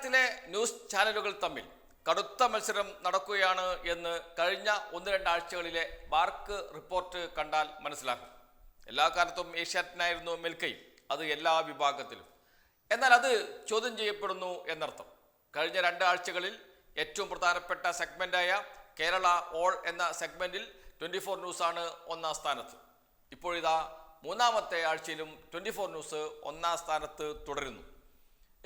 മലയാളത്തിലെ ന്യൂസ് ചാനലുകൾ തമ്മിൽ കടുത്ത മത്സരം നടക്കുകയാണ് എന്ന് കഴിഞ്ഞ 1-2 ആഴ്ചകളിലെ ബാർക്ക് റിപ്പോർട്ട് കണ്ടാൽ മനസ്സിലാക്കും. എല്ലാ കാലത്തും ഏഷ്യാനെറ്റിനായിരുന്നു മേൽക്കൈ, അത് എല്ലാ വിഭാഗത്തിലും. എന്നാൽ അത് ചോദ്യം ചെയ്യപ്പെടുന്നു എന്നർത്ഥം. കഴിഞ്ഞ 2 ആഴ്ചകളിൽ ഏറ്റവും പ്രധാനപ്പെട്ട സെഗ്മെന്റായ കേരള ഓൾ എന്ന സെഗ്മെന്റിൽ 24 ന്യൂസാണ് 1-ാം സ്ഥാനത്ത്. ഇപ്പോഴിതാ 3-ാമത്തെ ആഴ്ചയിലും 24 ന്യൂസ് 1-ാം സ്ഥാനത്ത് തുടരുന്നു.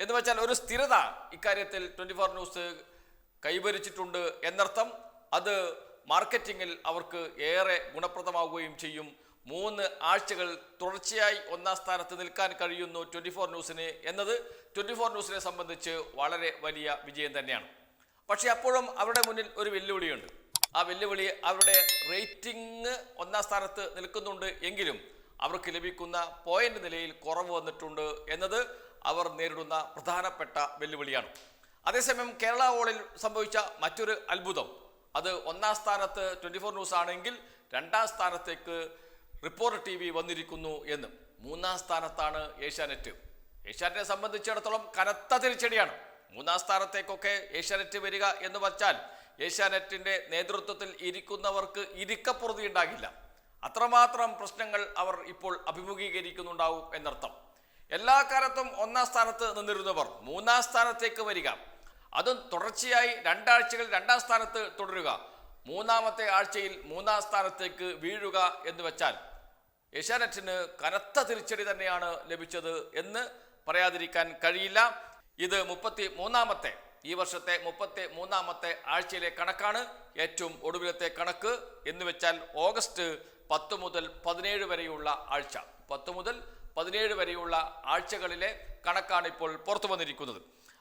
എന്ന് വെച്ചാൽ ഒരു സ്ഥിരത ഇക്കാര്യത്തിൽ 24 ന്യൂസ് കൈവരിച്ചിട്ടുണ്ട് എന്നർത്ഥം. അത് മാർക്കറ്റിങ്ങിൽ അവർക്ക് ഏറെ ഗുണപ്രദമാവുകയും ചെയ്യും. 3 ആഴ്ചകൾ തുടർച്ചയായി 1-ാം സ്ഥാനത്ത് നിൽക്കാൻ കഴിയുന്നു 24 ന്യൂസിന് എന്നത് 24 ന്യൂസിനെ സംബന്ധിച്ച് വളരെ വലിയ വിജയം തന്നെയാണ്. പക്ഷേ അപ്പോഴും അവരുടെ മുന്നിൽ ഒരു വെല്ലുവിളിയുണ്ട്. ആ വെല്ലുവിളി അവരുടെ റേറ്റിംഗ് 1-ാം സ്ഥാനത്ത് നിൽക്കുന്നുണ്ട് എങ്കിലും അവർക്ക് ലഭിക്കുന്ന പോയിന്റ് നിലയിൽ കുറവ് വന്നിട്ടുണ്ട് എന്നത് അവർ നേരിടുന്ന പ്രധാനപ്പെട്ട വെല്ലുവിളിയാണ്. അതേസമയം കേരള ഓളിൽ സംഭവിച്ച മറ്റൊരു അത്ഭുതം, അത് 1-ാം സ്ഥാനത്ത് 24 ന്യൂസ് ആണെങ്കിൽ 2-ാം സ്ഥാനത്തേക്ക് റിപ്പോർട്ടർ TV വന്നിരിക്കുന്നു എന്ന്. 3-ാം സ്ഥാനത്താണ് ഏഷ്യാനെറ്റ്. ഏഷ്യാനെറ്റിനെ സംബന്ധിച്ചിടത്തോളം കനത്ത തിരിച്ചടിയാണ്. 3-ാം സ്ഥാനത്തേക്കൊക്കെ ഏഷ്യാനെറ്റ് വരിക എന്ന് വച്ചാൽ ഏഷ്യാനെറ്റിന്റെ നേതൃത്വത്തിൽ ഇരിക്കുന്നവർക്ക് ഇരിക്കപ്പുറതി ഉണ്ടാകില്ല. അത്രമാത്രം പ്രശ്നങ്ങൾ അവർ ഇപ്പോൾ അഭിമുഖീകരിക്കുന്നുണ്ടാവും എന്നർത്ഥം. എല്ലാ കാലത്തും 1-ാം സ്ഥാനത്ത് നിന്നിരുന്നവർ 3-ാം സ്ഥാനത്തേക്ക് വരിക, അതും തുടർച്ചയായി 2 ആഴ്ചകൾ 2-ാം സ്ഥാനത്ത് തുടരുക, 3-ാമത്തെ ആഴ്ചയിൽ 3-ാം സ്ഥാനത്തേക്ക് വീഴുക എന്ന് വെച്ചാൽ ഏഷ്യാനെറ്റിന് കനത്ത തിരിച്ചടി തന്നെയാണ് ലഭിച്ചത് എന്ന് പറയാതിരിക്കാൻ കഴിയില്ല. ഇത് 33-ാമത്തെ ഈ വർഷത്തെ 33-ാമത്തെ ആഴ്ചയിലെ കണക്കാണ്. ഏറ്റവും ഒടുവിലത്തെ കണക്ക് എന്ന് വെച്ചാൽ ഓഗസ്റ്റ് 10 മുതൽ 17 വരെയുള്ള ആഴ്ച. 10 മുതൽ 17 വരെയുള്ള ആഴ്ചകളിലെ കണക്കാണ് ഇപ്പോൾ പുറത്തു വന്നിരിക്കുന്നത്.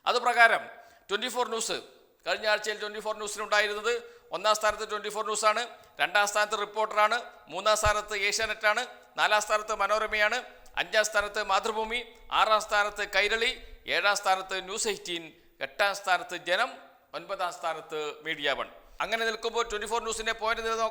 അതുപ്രകാരം 24 ന്യൂസ് കഴിഞ്ഞ ആഴ്ചയിൽ 24 ന്യൂസിനുണ്ടായിരുന്നത് 1-ാം സ്ഥാനത്ത് 24 ന്യൂസാണ്, 2-ാം സ്ഥാനത്ത് റിപ്പോർട്ടറാണ്, 3-ാം സ്ഥാനത്ത് ഏഷ്യാനെറ്റാണ്, 4-ാം സ്ഥാനത്ത് മനോരമയാണ്, 5-ാം സ്ഥാനത്ത് മാതൃഭൂമി, 6-ാം സ്ഥാനത്ത് കൈരളി, 7-ാം സ്ഥാനത്ത് ന്യൂസ് 18, 8-ാം സ്ഥാനത്ത് ജനം, 9-ാം സ്ഥാനത്ത് മീഡിയ 1. അങ്ങനെ നിൽക്കുമ്പോൾ 24 ന്യൂസിന്റെ പോയിന്റ് നില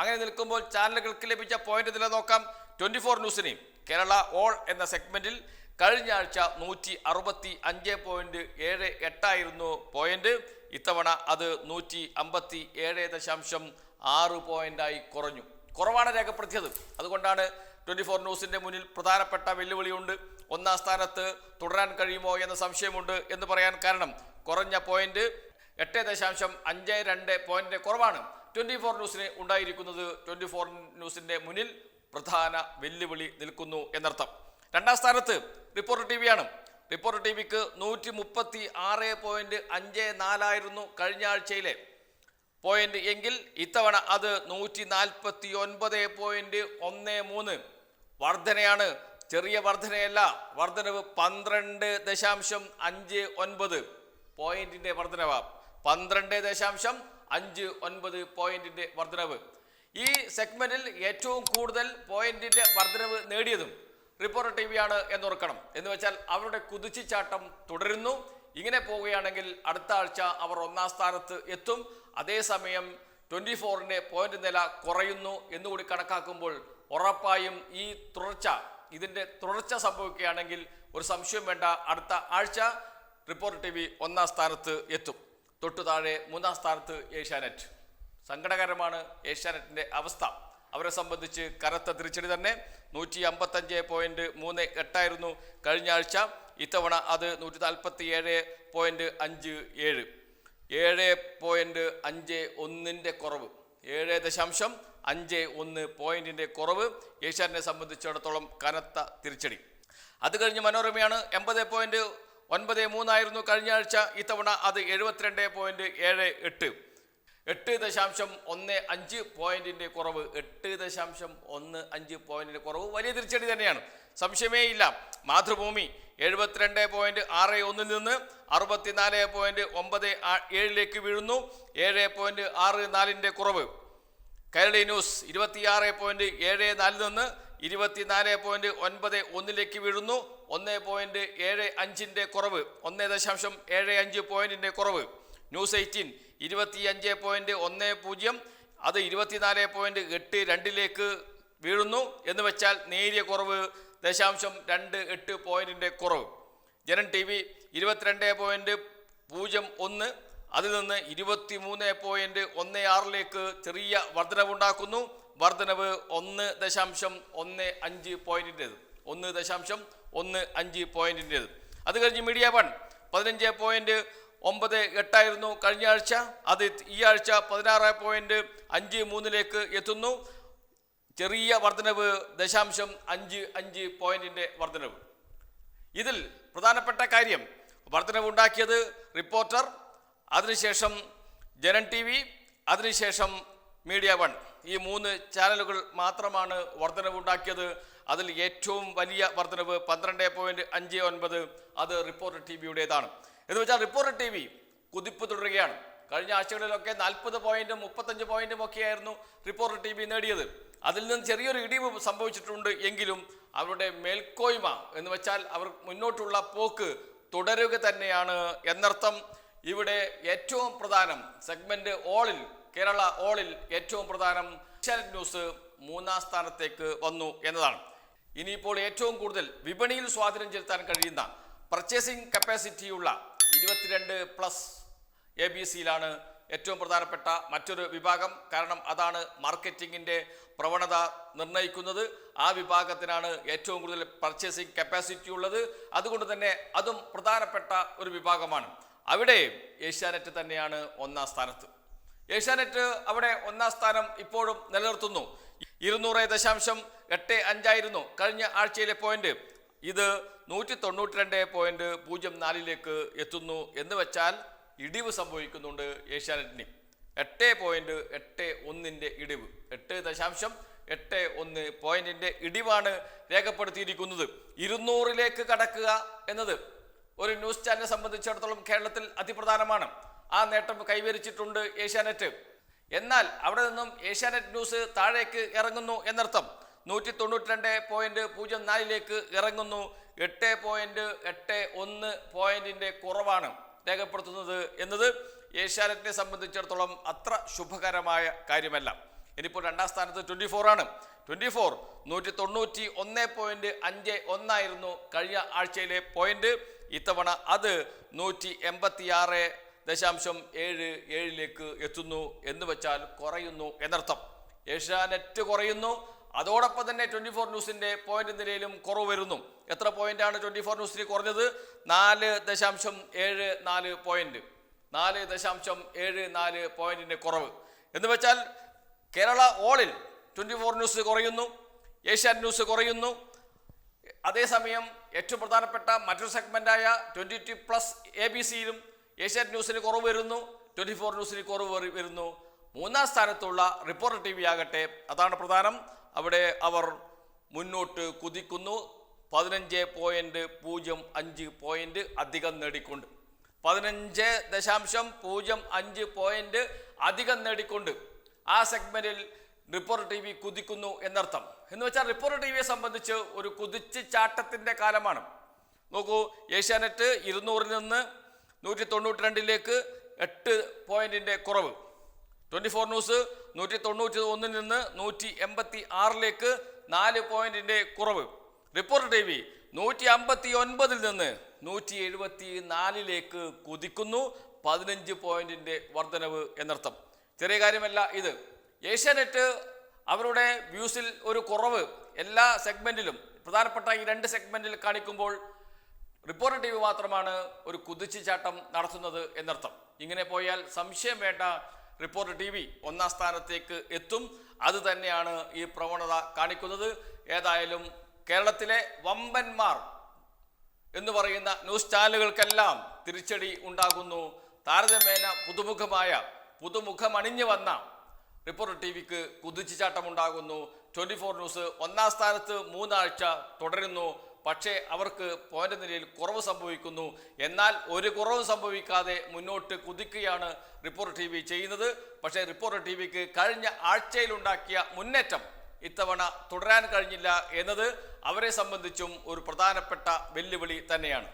അങ്ങനെ നിൽക്കുമ്പോൾ ചാനലുകൾക്ക് ലഭിച്ച പോയിന്റ് നില നോക്കാം. 24 ന്യൂസിന് കേരള ഓൾ എന്ന സെഗ്മെന്റിൽ കഴിഞ്ഞ ആഴ്ച 165.78 ആയിരുന്നു പോയിന്റ്. ഇത്തവണ അത് 157.6 പോയിന്റായി കുറഞ്ഞു. കുറവാണ് രേഖപ്പെടുത്തിയത്. അതുകൊണ്ടാണ് 24 ന്യൂസിന്റെ മുന്നിൽ പ്രധാനപ്പെട്ട വെല്ലുവിളിയുണ്ട്. 1-ാം സ്ഥാനത്ത് തുടരാൻ കഴിയുമോ എന്ന സംശയമുണ്ട് എന്ന് പറയാൻ കാരണം കുറഞ്ഞ പോയിന്റ് 8.52 പോയിന്റിന്റെ കുറവാണ് 24 ന്യൂസിന് ഉണ്ടായിരിക്കുന്നത്. 24 ന്യൂസിന്റെ മുന്നിൽ പ്രധാന വെല്ലുവിളി നിൽക്കുന്നു എന്നർത്ഥം. 2-ാം സ്ഥാനത്ത് റിപ്പോർട്ടർ TV ആണ്. റിപ്പോർട്ടർ TVക്ക് 136.54 ആയിരുന്നു കഴിഞ്ഞ ആഴ്ചയിലെ പോയിന്റ് എങ്കിൽ ഇത്തവണ അത് 149.13. വർധനയാണ്, ചെറിയ വർധനയല്ല. വർധനവ് 12.59 പോയിന്റിന്റെ വർധനവ്. 12.59 പോയിന്റിന്റെ വർധനവ്. ഈ സെഗ്മെന്റിൽ ഏറ്റവും കൂടുതൽ പോയിന്റിന്റെ വർധനവ് നേടിയതും റിപ്പോർട്ടർ TV ആണ് എന്നോർക്കണം. എന്ന് വെച്ചാൽ അവരുടെ കുതിച്ചുചാട്ടം തുടരുന്നു. ഇങ്ങനെ പോവുകയാണെങ്കിൽ അടുത്ത ആഴ്ച അവർ 1-ാം സ്ഥാനത്ത് എത്തും. അതേസമയം 24ന്റെ പോയിന്റ് നില കുറയുന്നു എന്നുകൂടി കണക്കാക്കുമ്പോൾ ഉറപ്പായും ഇതിന്റെ തുടർച്ച സംഭവിക്കുകയാണെങ്കിൽ ഒരു സംശയം വേണ്ട, അടുത്ത ആഴ്ച റിപ്പോർട്ടർ TV 1-ാം സ്ഥാനത്ത് എത്തും. തൊട്ടു താഴെ 3-ാം സ്ഥാനത്ത് ഏഷ്യാനെറ്റ്. സങ്കടകരമാണ് ഏഷ്യാനെറ്റിന്റെ അവസ്ഥ. അവരെ സംബന്ധിച്ച് കനത്ത തിരിച്ചടി തന്നെ. 155.38 ആയിരുന്നു കഴിഞ്ഞ ആഴ്ച. ഇത്തവണ അത് 147.57, 7.51ന്റെ കുറവ്, 7.51 പോയിന്റിന്റെ കുറവ് ഏഷ്യാനെറ്റിനെ സംബന്ധിച്ചിടത്തോളം കനത്ത തിരിച്ചടി. അത് കഴിഞ്ഞ് മനോരമയാണ്. 80.93 ആയിരുന്നു കഴിഞ്ഞ ആഴ്ച. ഇത്തവണ അത് 72.78, 8.15 പോയിന്റിന്റെ കുറവ്. 8.15 പോയിന്റിന്റെ കുറവ് വലിയ തിരിച്ചടി തന്നെയാണ്, സംശയമേ ഇല്ല. മാതൃഭൂമി 72.61 നിന്ന് 64.97 വീഴുന്നു, 7.64ന്റെ കുറവ്. കൈരളി ന്യൂസ് 26.74 നിന്ന് 24.91 വീഴുന്നു, 1.75ന്റെ കുറവ്, 1.75 പോയിന്റിന്റെ കുറവ്. ന്യൂസ് 18 25.10, അത് 24.82 വീഴുന്നു എന്ന് വെച്ചാൽ നേരിയ കുറവ് 0.28 പോയിന്റിന്റെ കുറവ്. ജനം TV 22. 0.1, അതിൽ നിന്ന് 23.16 ചെറിയ വർധനവുണ്ടാക്കുന്നു. വർധനവ് 1.15 പോയിന്റിൻ്റെത്, 1.15 പോയിന്റിൻ്റെത്. അത് കഴിഞ്ഞ് മീഡിയ വൺ 15.98 കഴിഞ്ഞ ആഴ്ച, അത് ഈ ആഴ്ച 16.53 എത്തുന്നു. ചെറിയ വർധനവ് 0.55 പോയിന്റിന്റെ വർധനവ്. ഇതിൽ പ്രധാനപ്പെട്ട കാര്യം, വർധനവ് ഉണ്ടാക്കിയത് റിപ്പോർട്ടർ, അതിനുശേഷം ജനൻ TV, അതിനുശേഷം മീഡിയ വൺ, ഈ 3 ചാനലുകൾ മാത്രമാണ് വർധനവുണ്ടാക്കിയത്. അതിൽ ഏറ്റവും വലിയ വർധനവ് 12.59 അത് റിപ്പോർട്ടർ TVയുടേതാണ്. എന്ന് വെച്ചാൽ റിപ്പോർട്ടർ TV കുതിപ്പ് തുടരുകയാണ്. കഴിഞ്ഞ ആഴ്ചകളിലൊക്കെ 40 പോയിന്റും 35 പോയിന്റും ഒക്കെയായിരുന്നു റിപ്പോർട്ടർ TV നേടിയത്. അതിൽ നിന്ന് ചെറിയൊരു ഇടിവ് സംഭവിച്ചിട്ടുണ്ട്. എങ്കിലും അവരുടെ മേൽക്കോയ്മ എന്ന് വെച്ചാൽ അവർ മുന്നോട്ടുള്ള പോക്ക് തുടരുക തന്നെയാണ് എന്നർത്ഥം. ഇവിടെ ഏറ്റവും പ്രധാനം സെഗ്മെന്റ് ഓളിൽ, കേരള ഓളിൽ ഏറ്റവും പ്രധാനം ഏഷ്യാനെറ്റ് ന്യൂസ് 3-ാം സ്ഥാനത്തേക്ക് വന്നു എന്നതാണ്. ഇനിയിപ്പോൾ ഏറ്റവും കൂടുതൽ വിപണിയിൽ സ്വാധീനം ചെലുത്താൻ കഴിയുന്ന പർച്ചേസിംഗ് കപ്പാസിറ്റിയുള്ള 22+ ABC-യിലാണ് ഏറ്റവും പ്രധാനപ്പെട്ട മറ്റൊരു വിഭാഗം. കാരണം അതാണ് മാർക്കറ്റിങ്ങിൻ്റെ പ്രവണത നിർണ്ണയിക്കുന്നത്. ആ വിഭാഗത്തിനാണ് ഏറ്റവും കൂടുതൽ പർച്ചേസിംഗ് കപ്പാസിറ്റി ഉള്ളത്. അതുകൊണ്ട് തന്നെ അതും പ്രധാനപ്പെട്ട ഒരു വിഭാഗമാണ്. അവിടെ ഏഷ്യാനെറ്റ് തന്നെയാണ് 1-ാം സ്ഥാനത്ത്. ഏഷ്യാനെറ്റ് അവിടെ 1-ാം സ്ഥാനം ഇപ്പോഴും നിലനിർത്തുന്നു. 200.85 കഴിഞ്ഞ ആഴ്ചയിലെ പോയിന്റ്. ഇത് 192.04 എത്തുന്നു. എന്ന് വെച്ചാൽ ഇടിവ് സംഭവിക്കുന്നുണ്ട് ഏഷ്യാനെറ്റിന്. 8.81 ഇടിവ്, 8.81 പോയിന്റിന്റെ ഇടിവാണ് രേഖപ്പെടുത്തിയിരിക്കുന്നത്. 200 കടക്കുക എന്നത് ഒരു ന്യൂസ് ചാനലിനെ സംബന്ധിച്ചിടത്തോളം കേരളത്തിൽ അതിപ്രധാനമാണ്. ആ നേട്ടം കൈവരിച്ചിട്ടുണ്ട് ഏഷ്യാനെറ്റ്. എന്നാൽ അവിടെ നിന്നും ഏഷ്യാനെറ്റ് ന്യൂസ് താഴേക്ക് ഇറങ്ങുന്നു എന്നർത്ഥം. 192.04 ഇറങ്ങുന്നു. 8.81 പോയിന്റിന്റെ കുറവാണ് രേഖപ്പെടുത്തുന്നത് എന്നത് ഏഷ്യാനെറ്റിനെ സംബന്ധിച്ചിടത്തോളം അത്ര ശുഭകരമായ കാര്യമല്ല. ഇനിയിപ്പോൾ 2-ാം സ്ഥാനത്ത് 24 ആണ്. 24 191.51 കഴിഞ്ഞ ആഴ്ചയിലെ പോയിന്റ്. ഇത്തവണ അത് 186.77 എത്തുന്നു. എന്ന് വെച്ചാൽ കുറയുന്നു എന്നർത്ഥം. ഏഷ്യാനെറ്റ് കുറയുന്നു, അതോടൊപ്പം തന്നെ 24 ന്യൂസിന്റെ പോയിന്റ് നിലയിലും കുറവ് വരുന്നു. എത്ര പോയിന്റാണ് 24 ന്യൂസിന് കുറഞ്ഞത്? 4.74 പോയിന്റ്, 4.74 പോയിന്റിന്റെ കുറവ്. എന്ന് വെച്ചാൽ കേരള ഓളിൽ 24 ന്യൂസ് കുറയുന്നു, ഏഷ്യാനെറ്റ് ന്യൂസ് കുറയുന്നു. അതേസമയം ഏറ്റവും പ്രധാനപ്പെട്ട മറ്റൊരു സെഗ്മെന്റായ 22+ ABC-യിലും ഏഷ്യാനെറ്റ് ന്യൂസിന് കുറവ് വരുന്നു, 24 ന്യൂസിന് കുറവ് വരുന്നു. 3-ാം സ്ഥാനത്തുള്ള റിപ്പോർട്ടർ TV ആകട്ടെ, അതാണ് പ്രധാനം. അവിടെ അവർ മുന്നോട്ട് കുതിക്കുന്നു. 15.05 പോയിന്റ് അധികം നേടിക്കൊണ്ട്, 15.05 പോയിന്റ് അധികം നേടിക്കൊണ്ട് ആ സെഗ്മെന്റിൽ റിപ്പോർട്ടർ TV കുതിക്കുന്നു എന്നർത്ഥം. എന്ന് വെച്ചാൽ റിപ്പോർട്ടർ TVയെ സംബന്ധിച്ച് ഒരു കുതിച്ച് ചാട്ടത്തിന്റെ കാലമാണ്. നോക്കൂ, ഏഷ്യാനെറ്റ് 200 നിന്ന് 192 8 പോയിന്റിന്റെ കുറവ്. 24 ന്യൂസ് 191 നിന്ന് 186 4 പോയിന്റിന്റെ കുറവ്. റിപ്പോർട്ടർ TV 159 നിന്ന് 174 കുതിക്കുന്നു. 15 പോയിന്റിന്റെ വർധനവ് എന്നർത്ഥം. ചെറിയ കാര്യമല്ല ഇത്. ഏഷ്യാനെറ്റ് അവരുടെ വ്യൂസിൽ ഒരു കുറവ് എല്ലാ സെഗ്മെന്റിലും, പ്രധാനപ്പെട്ട ഈ 2 സെഗ്മെന്റിൽ കാണിക്കുമ്പോൾ റിപ്പോർട്ടർ TV മാത്രമാണ് ഒരു കുതിച്ചുചാട്ടം നടത്തുന്നത് എന്നർത്ഥം. ഇങ്ങനെ പോയാൽ സംശയം വേണ്ട, റിപ്പോർട്ടർ TV 1-ാം സ്ഥാനത്തേക്ക് എത്തും. അത് തന്നെയാണ് ഈ പ്രവണത കാണിക്കുന്നത്. ഏതായാലും കേരളത്തിലെ വമ്പന്മാർ എന്ന് പറയുന്ന ന്യൂസ് ചാനലുകൾക്കെല്ലാം തിരിച്ചടി ഉണ്ടാകുന്നു. താരതമ്യേന പുതുമുഖമണിഞ്ഞു വന്ന റിപ്പോർട്ടർ TVക്ക് കുതിച്ചുചാട്ടമുണ്ടാകുന്നു. 24 ന്യൂസ് 1-ാം സ്ഥാനത്ത് 3 ആഴ്ച തുടരുന്നു. പക്ഷേ അവർക്ക് പോയിന്റ് നിലയിൽ കുറവ് സംഭവിക്കുന്നു. എന്നാൽ ഒരു കുറവും സംഭവിക്കാതെ മുന്നോട്ട് കുതിക്കുകയാണ് റിപ്പോർട്ടർ TV ചെയ്യുന്നത്. പക്ഷേ റിപ്പോർട്ടർ TVക്ക് കഴിഞ്ഞ ആഴ്ചയിലുണ്ടാക്കിയ മുന്നേറ്റം ഇത്തവണ തുടരാൻ കഴിഞ്ഞില്ല എന്നത് അവരെ സംബന്ധിച്ചും ഒരു പ്രധാനപ്പെട്ട വെല്ലുവിളി തന്നെയാണ്.